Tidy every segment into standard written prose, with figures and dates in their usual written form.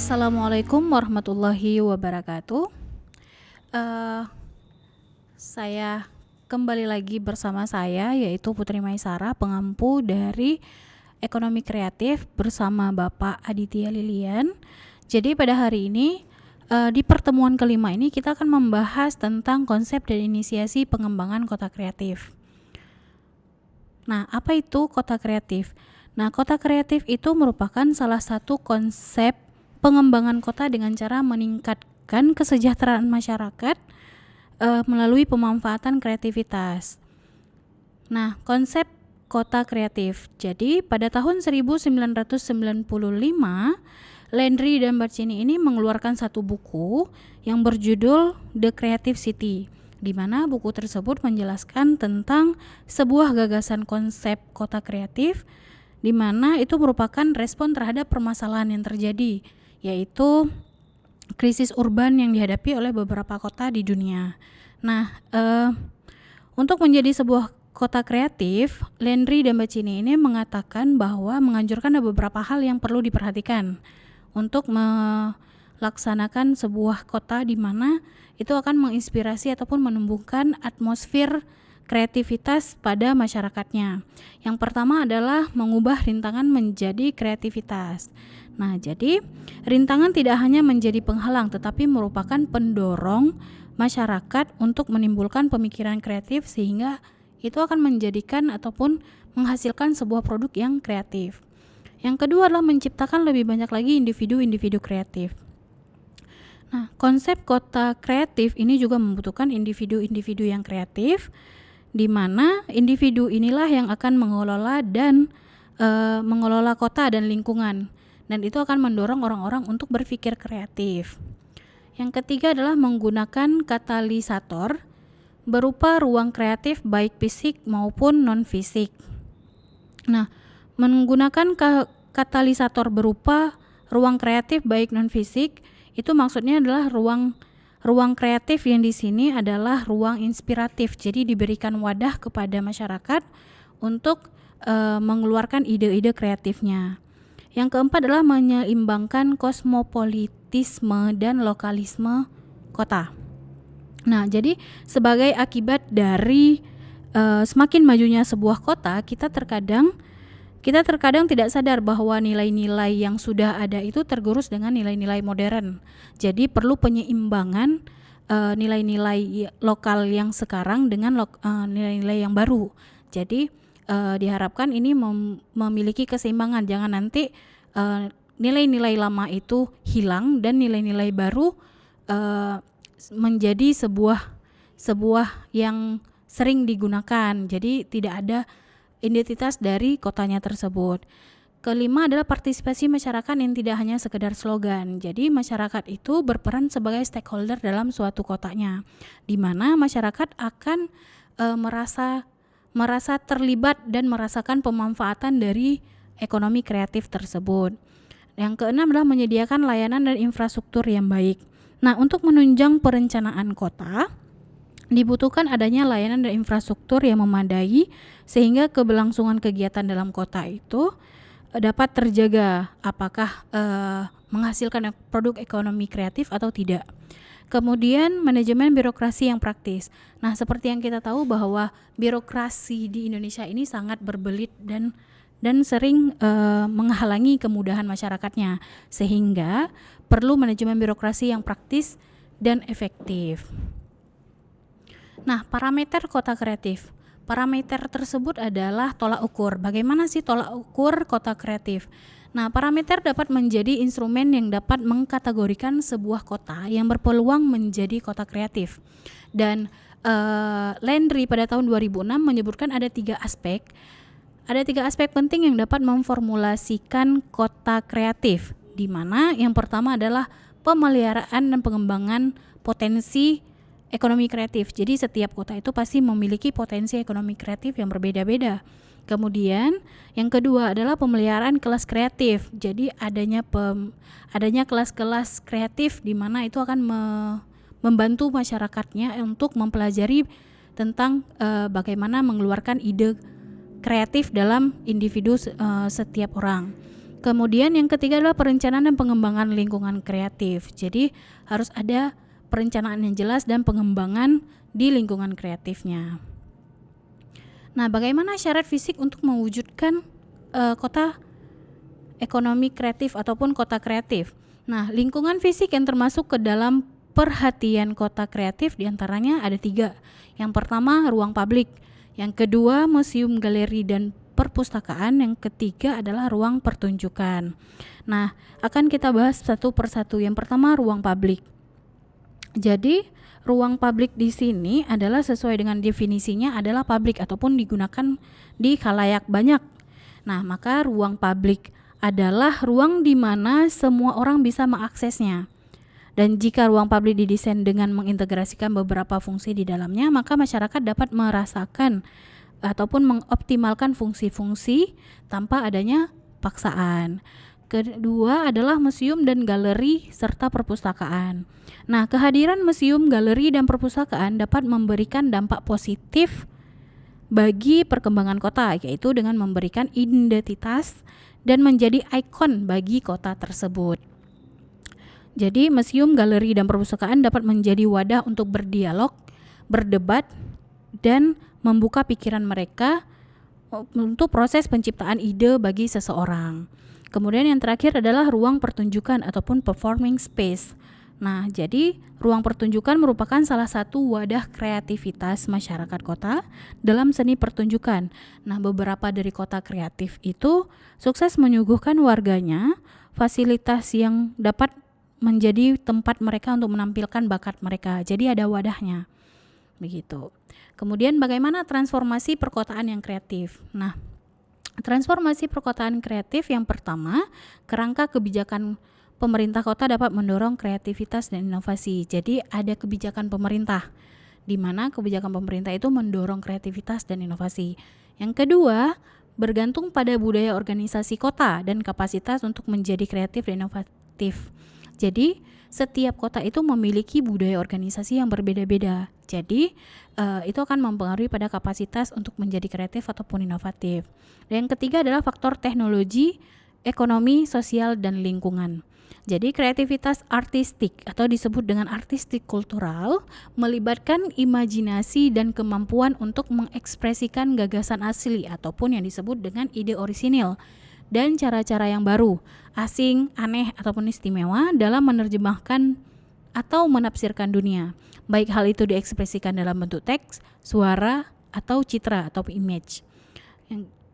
Assalamualaikum warahmatullahi wabarakatuh. Eh, saya kembali lagi bersama saya, yaitu Putri Maisara, pengampu dari Ekonomi Kreatif bersama Bapak Aditya Lilian. Jadi pada hari ini, di pertemuan kelima ini kita akan membahas tentang konsep dan inisiasi pengembangan kota kreatif. Nah, apa itu kota kreatif? Nah, kota kreatif itu merupakan salah satu konsep pengembangan kota dengan cara meningkatkan kesejahteraan masyarakat melalui pemanfaatan kreativitas. Nah, konsep kota kreatif. Jadi, pada tahun 1995, Landry dan Barcini ini mengeluarkan satu buku yang berjudul The Creative City, di mana buku tersebut menjelaskan tentang sebuah gagasan konsep kota kreatif, di mana itu merupakan respon terhadap permasalahan yang terjadi, yaitu krisis urban yang dihadapi oleh beberapa kota di dunia. Nah, untuk menjadi sebuah kota kreatif, Landry dan Barcini ini mengatakan bahwa menganjurkan ada beberapa hal yang perlu diperhatikan untuk melaksanakan sebuah kota di mana itu akan menginspirasi ataupun menumbuhkan atmosfer kreativitas pada masyarakatnya. Yang pertama adalah mengubah rintangan menjadi kreativitas. Nah, jadi rintangan tidak hanya menjadi penghalang tetapi merupakan pendorong masyarakat untuk menimbulkan pemikiran kreatif, sehingga itu akan menjadikan ataupun menghasilkan sebuah produk yang kreatif. Yang kedua adalah menciptakan lebih banyak lagi individu-individu kreatif. Nah, konsep kota kreatif ini juga membutuhkan individu-individu yang kreatif, di mana individu inilah yang akan mengelola kota dan lingkungan, dan itu akan mendorong orang-orang untuk berpikir kreatif. Yang ketiga adalah menggunakan katalisator berupa ruang kreatif baik fisik maupun non-fisik. Nah, menggunakan katalisator berupa ruang kreatif baik non-fisik itu maksudnya adalah ruang kreatif yang di sini adalah ruang inspiratif. Jadi diberikan wadah kepada masyarakat untuk mengeluarkan ide-ide kreatifnya. Yang keempat adalah menyeimbangkan kosmopolitisme dan lokalisme kota. Nah, jadi sebagai akibat dari semakin majunya sebuah kota, kita terkadang tidak sadar bahwa nilai-nilai yang sudah ada itu tergerus dengan nilai-nilai modern. Jadi perlu penyeimbangan nilai-nilai lokal yang sekarang dengan nilai-nilai yang baru. Jadi diharapkan ini memiliki keseimbangan. Jangan nanti nilai-nilai lama itu hilang dan nilai-nilai baru menjadi sebuah yang sering digunakan. Jadi tidak ada identitas dari kotanya tersebut. Kelima adalah partisipasi masyarakat yang tidak hanya sekedar slogan. Jadi masyarakat itu berperan sebagai stakeholder dalam suatu kotanya, di mana masyarakat akan merasa terlibat dan merasakan pemanfaatan dari ekonomi kreatif tersebut. Yang keenam adalah menyediakan layanan dan infrastruktur yang baik. Nah, untuk menunjang perencanaan kota, dibutuhkan adanya layanan dan infrastruktur yang memadai sehingga keberlangsungan kegiatan dalam kota itu dapat terjaga, apakah menghasilkan produk ekonomi kreatif atau tidak. Kemudian manajemen birokrasi yang praktis. Nah, seperti yang kita tahu bahwa birokrasi di Indonesia ini sangat berbelit dan sering menghalangi kemudahan masyarakatnya, sehingga perlu manajemen birokrasi yang praktis dan efektif. Nah, parameter kota kreatif. Parameter tersebut adalah tolak ukur. Bagaimana sih tolak ukur kota kreatif? Nah, parameter dapat menjadi instrumen yang dapat mengkategorikan sebuah kota yang berpeluang menjadi kota kreatif. Dan Landry pada tahun 2006 menyebutkan ada tiga aspek penting yang dapat memformulasikan kota kreatif, di mana yang pertama adalah pemeliharaan dan pengembangan potensi ekonomi kreatif. Jadi setiap kota itu pasti memiliki potensi ekonomi kreatif yang berbeda-beda. Kemudian yang kedua adalah pemeliharaan kelas kreatif. Jadi adanya kelas-kelas kreatif di mana itu akan membantu masyarakatnya untuk mempelajari tentang bagaimana mengeluarkan ide kreatif dalam individu setiap orang. Kemudian yang ketiga adalah perencanaan dan pengembangan lingkungan kreatif. Jadi harus ada perencanaan yang jelas dan pengembangan di lingkungan kreatifnya. Nah, bagaimana syarat fisik untuk mewujudkan kota ekonomi kreatif ataupun kota kreatif? Nah, lingkungan fisik yang termasuk ke dalam perhatian kota kreatif diantaranya ada 3. Yang pertama, ruang publik. Yang kedua, museum, galeri, dan perpustakaan. Yang ketiga adalah ruang pertunjukan. Nah, akan kita bahas satu persatu. Yang pertama, ruang publik. Jadi, ruang publik di sini adalah sesuai dengan definisinya adalah publik ataupun digunakan di khalayak banyak. Nah, maka ruang publik adalah ruang di mana semua orang bisa mengaksesnya. Dan jika ruang publik didesain dengan mengintegrasikan beberapa fungsi di dalamnya, maka masyarakat dapat merasakan ataupun mengoptimalkan fungsi-fungsi tanpa adanya paksaan. Kedua adalah museum dan galeri serta perpustakaan. Nah, kehadiran museum, galeri, dan perpustakaan dapat memberikan dampak positif bagi perkembangan kota, yaitu dengan memberikan identitas dan menjadi ikon bagi kota tersebut. Jadi, museum, galeri, dan perpustakaan dapat menjadi wadah untuk berdialog, berdebat, dan membuka pikiran mereka untuk proses penciptaan ide bagi seseorang. Kemudian yang terakhir adalah ruang pertunjukan ataupun performing space. Nah, jadi ruang pertunjukan merupakan salah satu wadah kreativitas masyarakat kota dalam seni pertunjukan. Nah, beberapa dari kota kreatif itu sukses menyuguhkan warganya fasilitas yang dapat menjadi tempat mereka untuk menampilkan bakat mereka. Jadi ada wadahnya. Begitu. Kemudian bagaimana transformasi perkotaan yang kreatif? Nah, transformasi perkotaan kreatif yang pertama, kerangka kebijakan pemerintah kota dapat mendorong kreativitas dan inovasi. Jadi ada kebijakan pemerintah, di mana kebijakan pemerintah itu mendorong kreativitas dan inovasi. Yang kedua, bergantung pada budaya organisasi kota dan kapasitas untuk menjadi kreatif dan inovatif. Jadi setiap kota itu memiliki budaya organisasi yang berbeda-beda. Jadi itu akan mempengaruhi pada kapasitas untuk menjadi kreatif ataupun inovatif. Dan yang ketiga adalah faktor teknologi, ekonomi, sosial, dan lingkungan. Jadi kreativitas artistik atau disebut dengan artistik kultural melibatkan imajinasi dan kemampuan untuk mengekspresikan gagasan asli ataupun yang disebut dengan ide orisinil dan cara-cara yang baru, asing, aneh, ataupun istimewa dalam menerjemahkan atau menafsirkan dunia. Baik hal itu diekspresikan dalam bentuk teks, suara, atau citra atau image.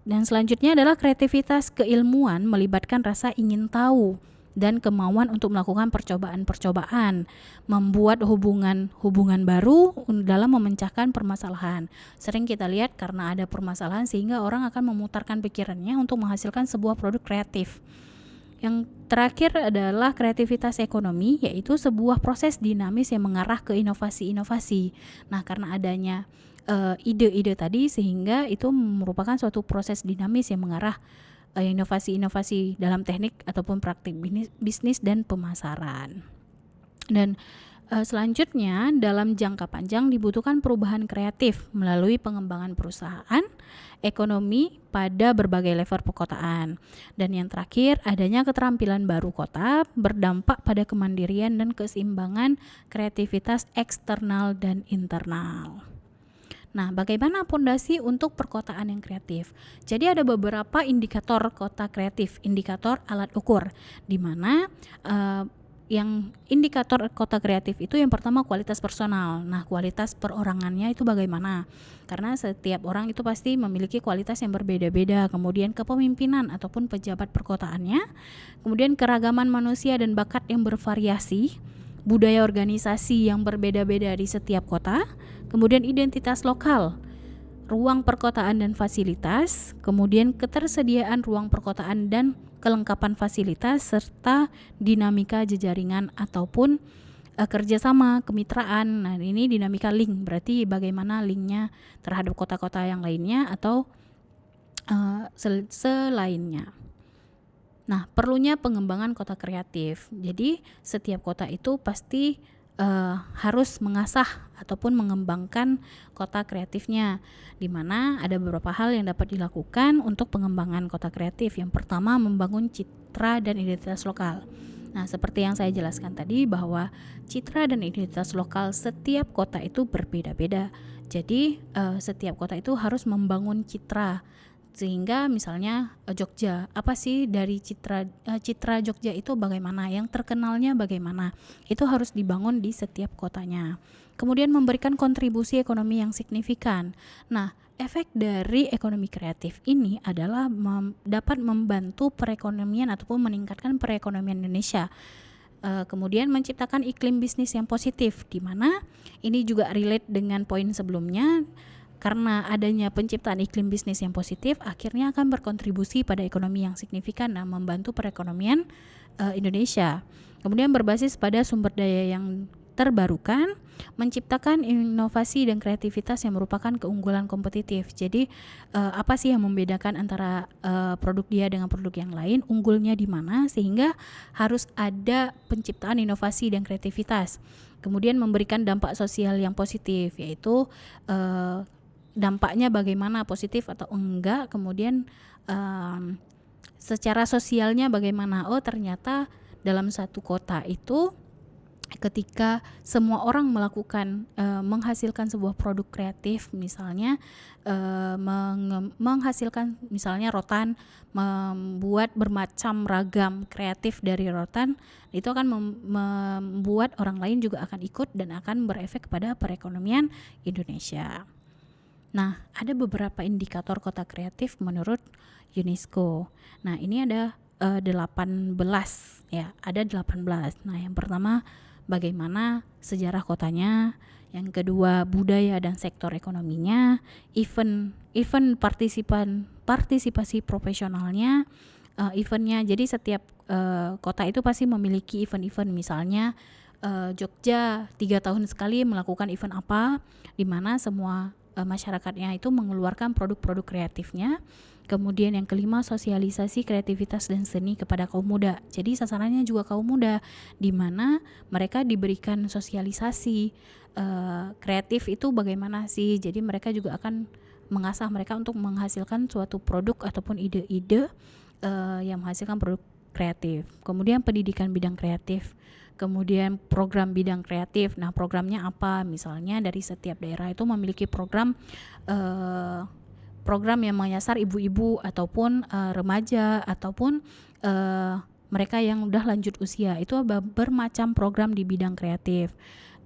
Dan selanjutnya adalah kreativitas keilmuan melibatkan rasa ingin tahu dan kemauan untuk melakukan percobaan-percobaan, membuat hubungan baru dalam memecahkan permasalahan. Sering kita lihat karena ada permasalahan sehingga orang akan memutarkan pikirannya untuk menghasilkan sebuah produk kreatif. Yang terakhir adalah kreativitas ekonomi, yaitu sebuah proses dinamis yang mengarah ke inovasi-inovasi. Nah, karena adanya ide-ide tadi sehingga itu merupakan suatu proses dinamis yang mengarah inovasi-inovasi dalam teknik ataupun praktik bisnis dan pemasaran. Dan selanjutnya dalam jangka panjang dibutuhkan perubahan kreatif melalui pengembangan perusahaan, ekonomi pada berbagai level perkotaan. Dan yang terakhir adanya keterampilan baru kota berdampak pada kemandirian dan keseimbangan kreativitas eksternal dan internal. Nah, bagaimana pondasi untuk perkotaan yang kreatif? Jadi ada beberapa indikator kota kreatif, indikator alat ukur, di mana yang indikator kota kreatif itu yang pertama kualitas personal. Nah, kualitas perorangannya itu bagaimana? Karena setiap orang itu pasti memiliki kualitas yang berbeda-beda. Kemudian kepemimpinan ataupun pejabat perkotaannya, kemudian keragaman manusia dan bakat yang bervariasi, budaya organisasi yang berbeda-beda di setiap kota, kemudian identitas lokal, ruang perkotaan dan fasilitas, kemudian ketersediaan ruang perkotaan dan kelengkapan fasilitas, serta dinamika jejaringan ataupun kerjasama, kemitraan. Nah, ini dinamika link, berarti bagaimana linknya terhadap kota-kota yang lainnya atau selainnya. Nah, perlunya pengembangan kota kreatif. Jadi setiap kota itu pasti harus mengasah ataupun mengembangkan kota kreatifnya, di mana ada beberapa hal yang dapat dilakukan untuk pengembangan kota kreatif. Yang pertama, membangun citra dan identitas lokal. Nah, seperti yang saya jelaskan tadi bahwa citra dan identitas lokal setiap kota itu berbeda-beda. Jadi setiap kota itu harus membangun citra, sehingga misalnya Jogja, apa sih dari citra Jogja itu bagaimana, yang terkenalnya bagaimana, itu harus dibangun di setiap kotanya. Kemudian memberikan kontribusi ekonomi yang signifikan. Nah, efek dari ekonomi kreatif ini adalah dapat membantu perekonomian ataupun meningkatkan perekonomian Indonesia. Kemudian menciptakan iklim bisnis yang positif, di mana ini juga relate dengan poin sebelumnya. Karena adanya penciptaan iklim bisnis yang positif, akhirnya akan berkontribusi pada ekonomi yang signifikan dan membantu perekonomian Indonesia. Kemudian berbasis pada sumber daya yang terbarukan, menciptakan inovasi dan kreativitas yang merupakan keunggulan kompetitif. Jadi apa sih yang membedakan antara produk dia dengan produk yang lain, unggulnya di mana, sehingga harus ada penciptaan inovasi dan kreativitas. Kemudian memberikan dampak sosial yang positif, yaitu dampaknya bagaimana, positif atau enggak. Kemudian secara sosialnya bagaimana, oh ternyata dalam satu kota itu ketika semua orang melakukan menghasilkan sebuah produk kreatif, misalnya menghasilkan misalnya rotan, membuat bermacam ragam kreatif dari rotan, itu akan membuat orang lain juga akan ikut dan akan berefek kepada perekonomian Indonesia. Nah, ada beberapa indikator kota kreatif menurut UNESCO. Nah, ini ada 18 ya, ada 18. Nah, yang pertama bagaimana sejarah kotanya, yang kedua budaya dan sektor ekonominya, event partisipasi profesionalnya, eventnya. Jadi setiap kota itu pasti memiliki event-event, misalnya Jogja 3 tahun sekali melakukan event apa, di mana semua masyarakatnya itu mengeluarkan produk-produk kreatifnya. Kemudian yang kelima, sosialisasi kreativitas dan seni kepada kaum muda. Jadi sasarannya juga kaum muda, di mana mereka diberikan sosialisasi kreatif itu bagaimana sih. Jadi mereka juga akan mengasah mereka untuk menghasilkan suatu produk ataupun ide-ide yang menghasilkan produk kreatif. Kemudian pendidikan bidang kreatif. Kemudian program bidang kreatif. Nah, programnya apa? Misalnya dari setiap daerah itu memiliki program yang menyasar ibu-ibu ataupun remaja ataupun mereka yang udah lanjut usia. Itu bermacam program di bidang kreatif.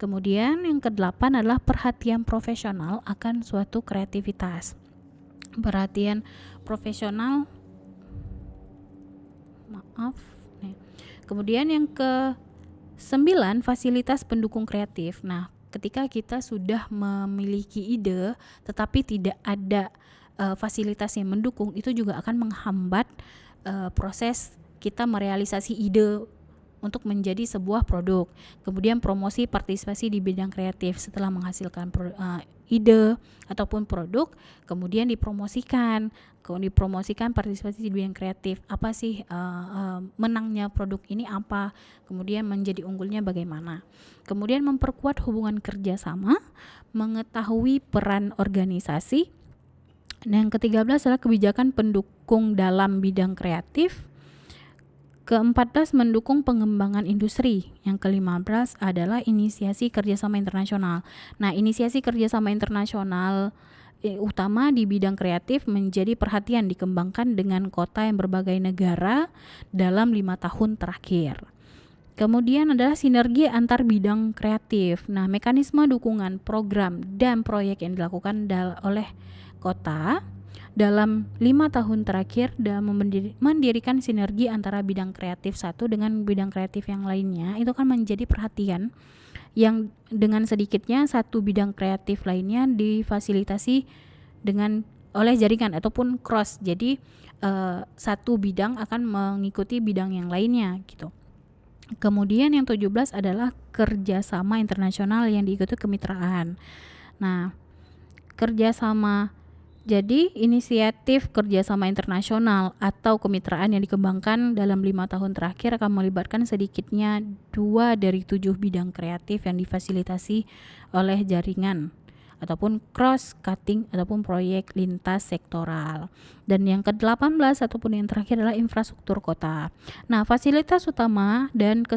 Kemudian yang ke-8 adalah perhatian profesional akan suatu kreativitas. Perhatian profesional. Kemudian yang ke-9, fasilitas pendukung kreatif. Nah, ketika kita sudah memiliki ide tetapi tidak ada fasilitas yang mendukung, itu juga akan menghambat proses kita merealisasi ide untuk menjadi sebuah produk. Kemudian promosi partisipasi di bidang kreatif. Setelah menghasilkan ide ataupun produk, kemudian dipromosikan partisipasi di bidang kreatif. Apa sih menangnya produk ini apa, kemudian menjadi unggulnya bagaimana. Kemudian memperkuat hubungan kerjasama, mengetahui peran organisasi. Dan yang ke-13 adalah kebijakan pendukung dalam bidang kreatif. Ke-14, mendukung pengembangan industri. Yang ke-15 adalah inisiasi kerjasama internasional. Nah, inisiasi kerjasama internasional utama di bidang kreatif menjadi perhatian dikembangkan dengan kota yang berbagai negara dalam 5 tahun terakhir. Kemudian adalah sinergi antar bidang kreatif. Nah, mekanisme dukungan program dan proyek yang dilakukan oleh kota dalam 5 tahun terakhir dan mendirikan sinergi antara bidang kreatif satu dengan bidang kreatif yang lainnya, itu kan menjadi perhatian yang dengan sedikitnya satu bidang kreatif lainnya difasilitasi oleh jaringan ataupun cross. Jadi satu bidang akan mengikuti bidang yang lainnya gitu. Kemudian yang 17 adalah kerjasama internasional yang diikuti kemitraan. Nah, kerjasama Jadi inisiatif kerjasama internasional atau kemitraan yang dikembangkan dalam 5 tahun terakhir akan melibatkan sedikitnya 2 dari 7 bidang kreatif yang difasilitasi oleh jaringan ataupun cross cutting ataupun proyek lintas sektoral. Dan yang ke-18 ataupun yang terakhir adalah infrastruktur kota. Nah, fasilitas utama dan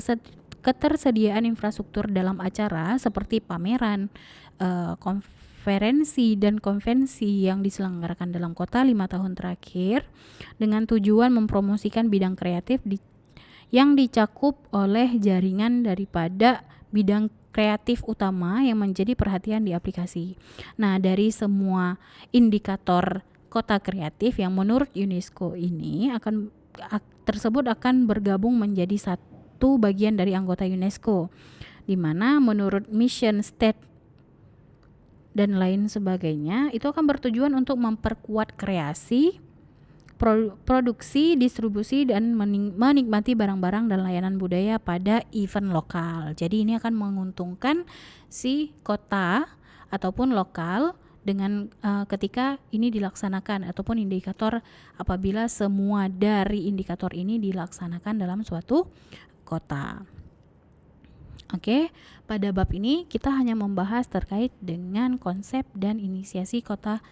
ketersediaan infrastruktur dalam acara seperti pameran, konferensi dan konvensi yang diselenggarakan dalam kota 5 tahun terakhir dengan tujuan mempromosikan bidang kreatif yang dicakup oleh jaringan daripada bidang kreatif utama yang menjadi perhatian di aplikasi. Nah, dari semua indikator kota kreatif yang menurut UNESCO ini tersebut akan bergabung menjadi satu bagian dari anggota UNESCO, di mana menurut mission state dan lain sebagainya itu akan bertujuan untuk memperkuat kreasi, produksi, distribusi, dan menikmati barang-barang dan layanan budaya pada event lokal. Jadi ini akan menguntungkan si kota ataupun lokal dengan ketika ini dilaksanakan ataupun indikator apabila semua dari indikator ini dilaksanakan dalam suatu kota. Oke, pada bab ini kita hanya membahas terkait dengan konsep dan inisiasi kota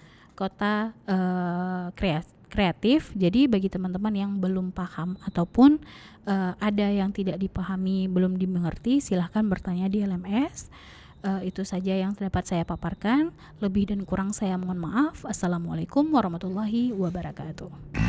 kreatif. Jadi bagi teman-teman yang belum paham ataupun ada yang tidak dipahami, belum dimengerti, silahkan bertanya di LMS. Itu saja yang dapat saya paparkan. Lebih dan kurang saya mohon maaf. Assalamualaikum warahmatullahi wabarakatuh.